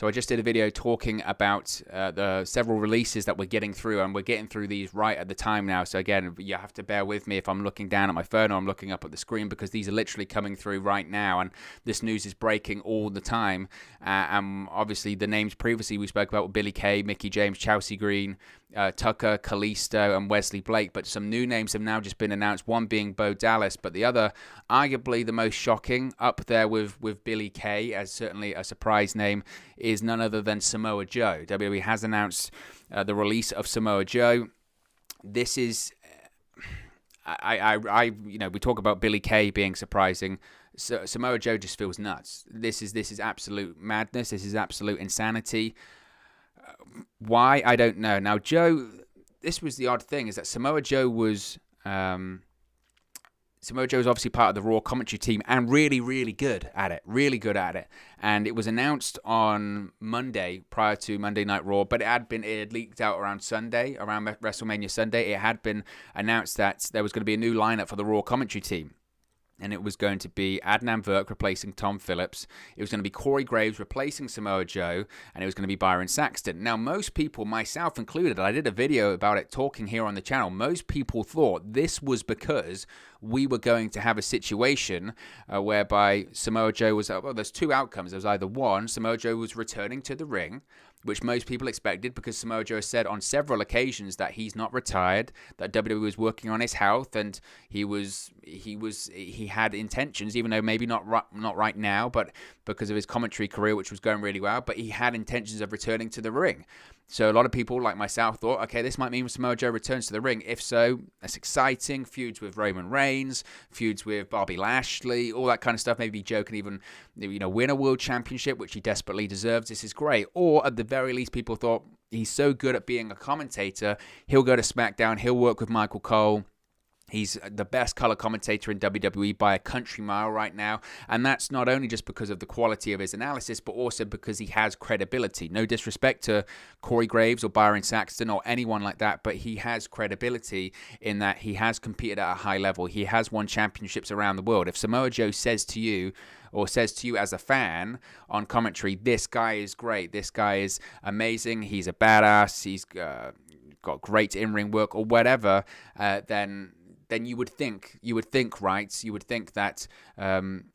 So I just did a video talking about the several releases that we're getting through, and we're getting through these right at the time now. So again, you have to bear with me if I'm looking down at my phone or I'm looking up at the screen, because these are literally coming through right now, and this news is breaking all the time. And obviously the names previously we spoke about were Billy Kay, Mickie James, Chelsea Green, Tucker, Kalisto, and Wesley Blake. But some new names have now just been announced, one being Bo Dallas, but the other, arguably the most shocking, up there with Billy Kay as certainly a surprise name, is none other than Samoa Joe. WWE has announced the release of Samoa Joe. This is, we talk about Billy Kay being surprising. So Samoa Joe just feels nuts. This is absolute madness. This is absolute insanity. Why? I don't know. Now, Joe, this was the odd thing, is that Samoa Joe was obviously part of the Raw commentary team and really, really good at it. And it was announced on Monday, prior to Monday Night Raw, but it had leaked out around Sunday, around WrestleMania Sunday. It had been announced that there was going to be a new lineup for the Raw commentary team. And it was going to be Adnan Virk replacing Tom Phillips. It was going to be Corey Graves replacing Samoa Joe. And it was going to be Byron Saxton. Now, most people, myself included, I did a video about it talking here on the channel. Most people thought this was because we were going to have a situation whereby Samoa Joe was, well, there's two outcomes. There was either one, Samoa Joe was returning to the ring, which most people expected, because Samoa Joe said on several occasions that he's not retired, that WWE was working on his health, and he had intentions, even though maybe not right now, but because of his commentary career, which was going really well, but he had intentions of returning to the ring. So a lot of people, like myself, thought, okay, this might mean Samoa Joe returns to the ring. If so, that's exciting. Feuds with Roman Reigns, feuds with Bobby Lashley, all that kind of stuff. Maybe Joe can even, win a world championship, which he desperately deserves. This is great. Or at the very least, people thought he's so good at being a commentator, he'll go to SmackDown, he'll work with Michael Cole. He's the best color commentator in WWE by a country mile right now. And that's not only just because of the quality of his analysis, but also because he has credibility. No disrespect to Corey Graves or Byron Saxton or anyone like that, but he has credibility in that he has competed at a high level. He has won championships around the world. If Samoa Joe says to you as a fan on commentary, this guy is great, this guy is amazing, he's a badass, he's got great in-ring work or whatever, then you would think that,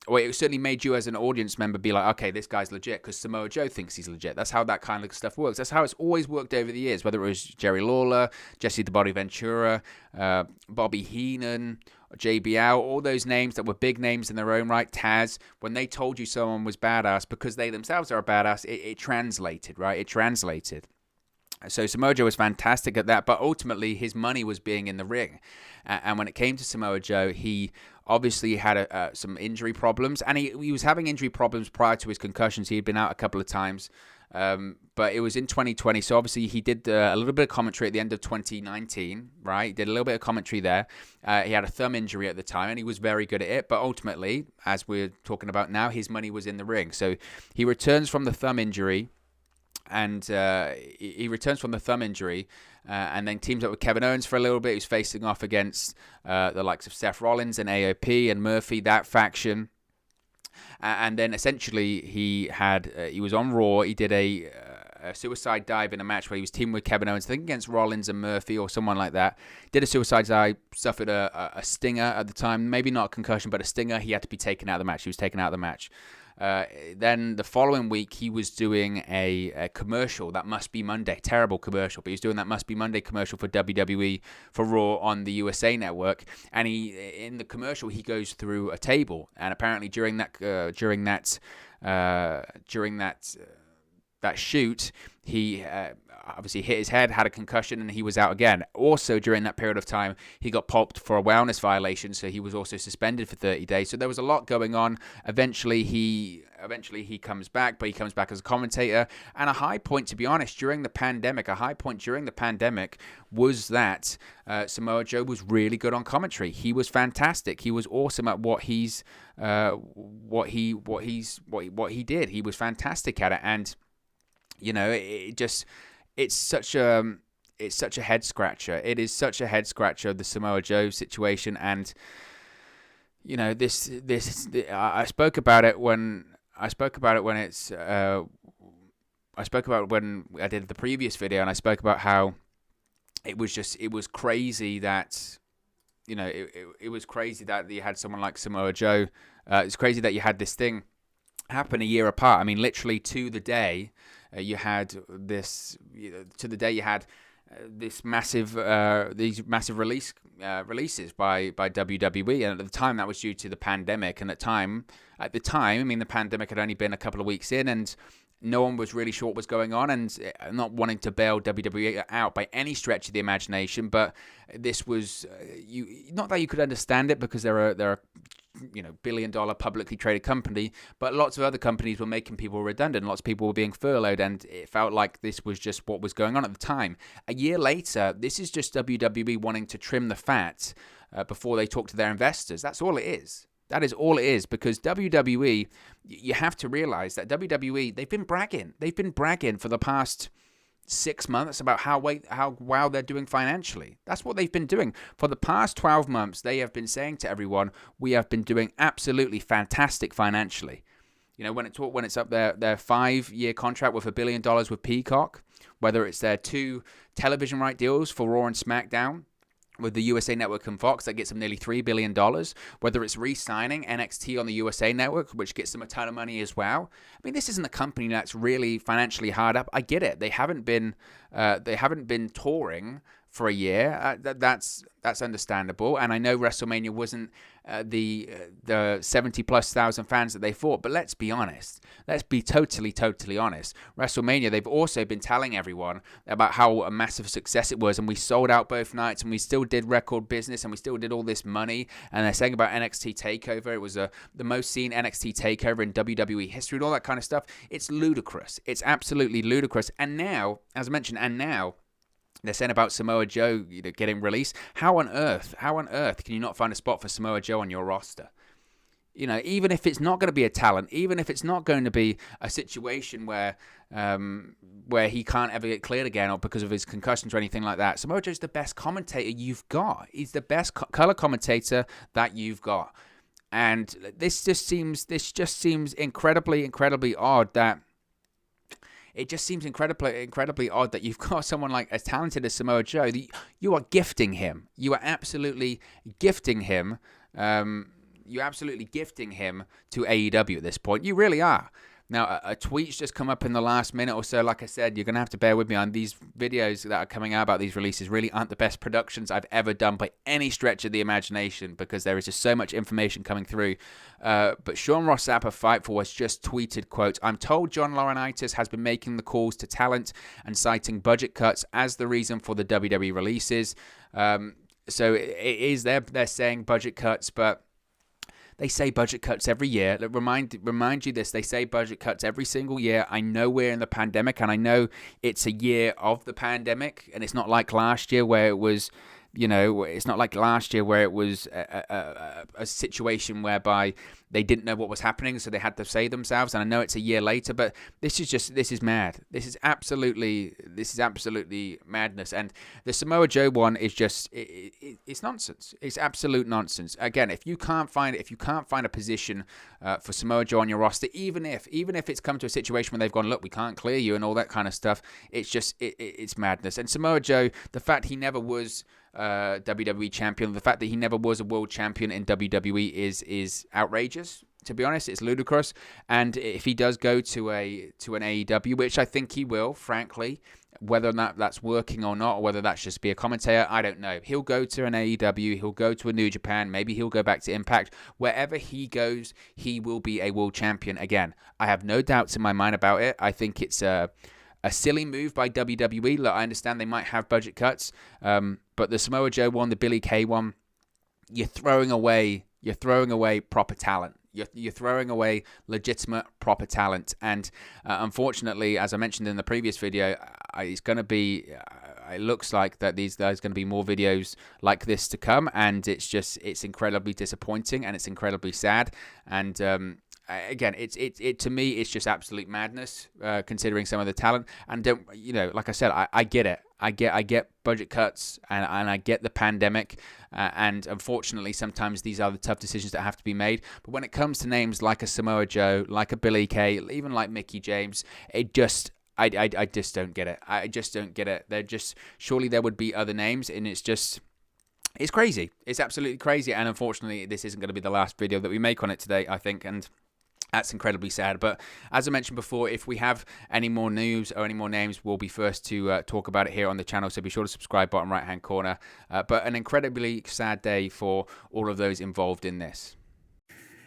or it certainly made you as an audience member be like, okay, this guy's legit because Samoa Joe thinks he's legit. That's how that kind of stuff works. That's how it's always worked over the years, whether it was Jerry Lawler, Jesse the Body Ventura, Bobby Heenan, JBL, all those names that were big names in their own right, Taz. When they told you someone was badass because they themselves are a badass, it translated, right? It translated. So Samoa Joe was fantastic at that, but ultimately his money was being in the ring. And when it came to Samoa Joe, he obviously had some injury problems, and he was having injury problems prior to his concussions. He had been out a couple of times, but it was in 2020. So obviously he did a little bit of commentary at the end of 2019, right? He did a little bit of commentary there. He had a thumb injury at the time, and he was very good at it. But ultimately, as we're talking about now, his money was in the ring. So he returns from the thumb injury. And he returns from the thumb injury and then teams up with Kevin Owens for a little bit. He's facing off against the likes of Seth Rollins and AOP and Murphy, that faction. And then essentially he was on Raw. He did a suicide dive in a match where he was teaming with Kevin Owens, I think against Rollins and Murphy or someone like that. Did a suicide dive, suffered a stinger at the time. Maybe not a concussion, but a stinger. He had to be taken out of the match. He was taken out of the match. Then the following week, he was doing a commercial, That Must Be Monday, terrible commercial, but he was doing That Must Be Monday commercial for WWE, for Raw on the USA Network, and in the commercial, he goes through a table, and apparently during that shoot, he obviously hit his head, had a concussion, and he was out again. Also, during that period of time, he got pulped for a wellness violation, so he was also suspended for 30 days. So there was a lot going on. Eventually he comes back, but he comes back as a commentator. And a high point, to be honest, during the pandemic, was that Samoa Joe was really good on commentary. He was fantastic. He was awesome at what he did. He was fantastic at it, and it's such a head scratcher. It is such a head scratcher, the Samoa Joe situation, and I spoke about it when it's I spoke about when I did the previous video, and I spoke about how it was crazy that, it was crazy that you had someone like Samoa Joe. It's crazy that you had this thing happen a year apart. I mean, literally to the day, you had this. To the day, you had these massive releases by WWE, and at the time that was due to the pandemic. And at the time, I mean, the pandemic had only been a couple of weeks in, and no one was really sure what was going on, and not wanting to bail WWE out by any stretch of the imagination. But this was not that you could understand it, because they're a billion-dollar publicly traded company, but lots of other companies were making people redundant. Lots of people were being furloughed, and it felt like this was just what was going on at the time. A year later, this is just WWE wanting to trim the fat before they talk to their investors. That's all it is. That is all it is, because WWE, you have to realize that WWE, they've been bragging. They've been bragging for the past 6 months about how well they're doing financially. That's what they've been doing. For the past 12 months, they have been saying to everyone, we have been doing absolutely fantastic financially. When it's up their 5-year contract with $1 billion with Peacock, whether it's their 2 television right deals for Raw and SmackDown, with the USA Network and Fox, that gets them nearly $3 billion. Whether it's re-signing NXT on the USA Network, which gets them a ton of money as well. I mean, this isn't a company that's really financially hard up. I get it. They haven't been touring for a year. That's understandable. And I know WrestleMania wasn't the 70+ thousand fans that they thought. But let's be honest. Let's be totally honest. WrestleMania, they've also been telling everyone about how a massive success it was, and we sold out both nights, and we still did record business, and we still did all this money. And they're saying about NXT TakeOver, it was the most seen NXT TakeOver in WWE history, and all that kind of stuff. It's ludicrous. It's absolutely ludicrous. And now, as I mentioned, they're saying about Samoa Joe getting released. How on earth can you not find a spot for Samoa Joe on your roster? Even if it's not going to be a talent, even if it's not going to be a situation where he can't ever get cleared again, or because of his concussions or anything like that, Samoa Joe's the best commentator you've got. He's the best color commentator that you've got. And this just seems incredibly odd that. It just seems incredibly odd that you've got someone like as talented as Samoa Joe. You are gifting him. You are absolutely gifting him. You're absolutely gifting him to AEW at this point. You really are. Now, a tweet's just come up in the last minute or so. Like I said, you're going to have to bear with me on these videos that are coming out about these releases. Really aren't the best productions I've ever done by any stretch of the imagination, because there is just so much information coming through. But Sean Ross Sapp of Fightful has just tweeted, quote, "I'm told John Laurinaitis has been making the calls to talent and citing budget cuts as the reason for the WWE releases." So it is, they're saying budget cuts, but they say budget cuts every year. Remind you this. They say budget cuts every single year. I know we're in the pandemic, and I know it's a year of the pandemic, and it's not like last year where it was, it's not like last year where it was a situation whereby they didn't know what was happening, so they had to save themselves. And I know it's a year later, but this is mad. This is absolutely madness. And the Samoa Joe one is just it's nonsense. It's absolute nonsense. Again, if you can't find a position for Samoa Joe on your roster, even if it's come to a situation where they've gone, look, we can't clear you and all that kind of stuff, it's just it's madness. And Samoa Joe, the fact he never was WWE champion, the fact that he never was a world champion in WWE is outrageous. To be honest, it's ludicrous. And if he does go to an AEW, which I think he will, frankly, whether or not that's working or not, or whether that's just be a commentator, I don't know. He'll go to an AEW, he'll go to a New Japan, maybe he'll go back to Impact. Wherever he goes, he will be a world champion again. I have no doubts in my mind about it. I think it's a silly move by WWE. Look, I understand they might have budget cuts, but the Samoa Joe one, the Billy Kay one, you're throwing away proper talent. You're throwing away legitimate proper talent. And unfortunately, as I mentioned in the previous video, it's going to be. It looks like that there's going to be more videos like this to come, and it's incredibly disappointing, and it's incredibly sad. And again, it to me, it's just absolute madness, considering some of the talent. And like I said, I get it. I get budget cuts, and I get the pandemic, and unfortunately, sometimes these are the tough decisions that have to be made. But when it comes to names like a Samoa Joe, like a Billy Kay, even like Mickie James, it just I just don't get it. I just don't get it. Surely there would be other names, and it's crazy. It's absolutely crazy. And unfortunately, this isn't going to be the last video that we make on it today, I think. And that's incredibly sad. But as I mentioned before, if we have any more news or any more names, we'll be first to talk about it here on the channel. So be sure to subscribe, bottom right-hand corner. But an incredibly sad day for all of those involved in this.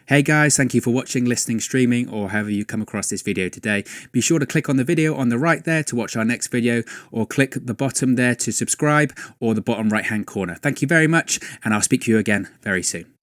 Hey guys, thank you for watching, listening, streaming, or however you come across this video today. Be sure to click on the video on the right there to watch our next video, or click the bottom there to subscribe, or the bottom right hand corner. Thank you very much, and I'll speak to you again very soon.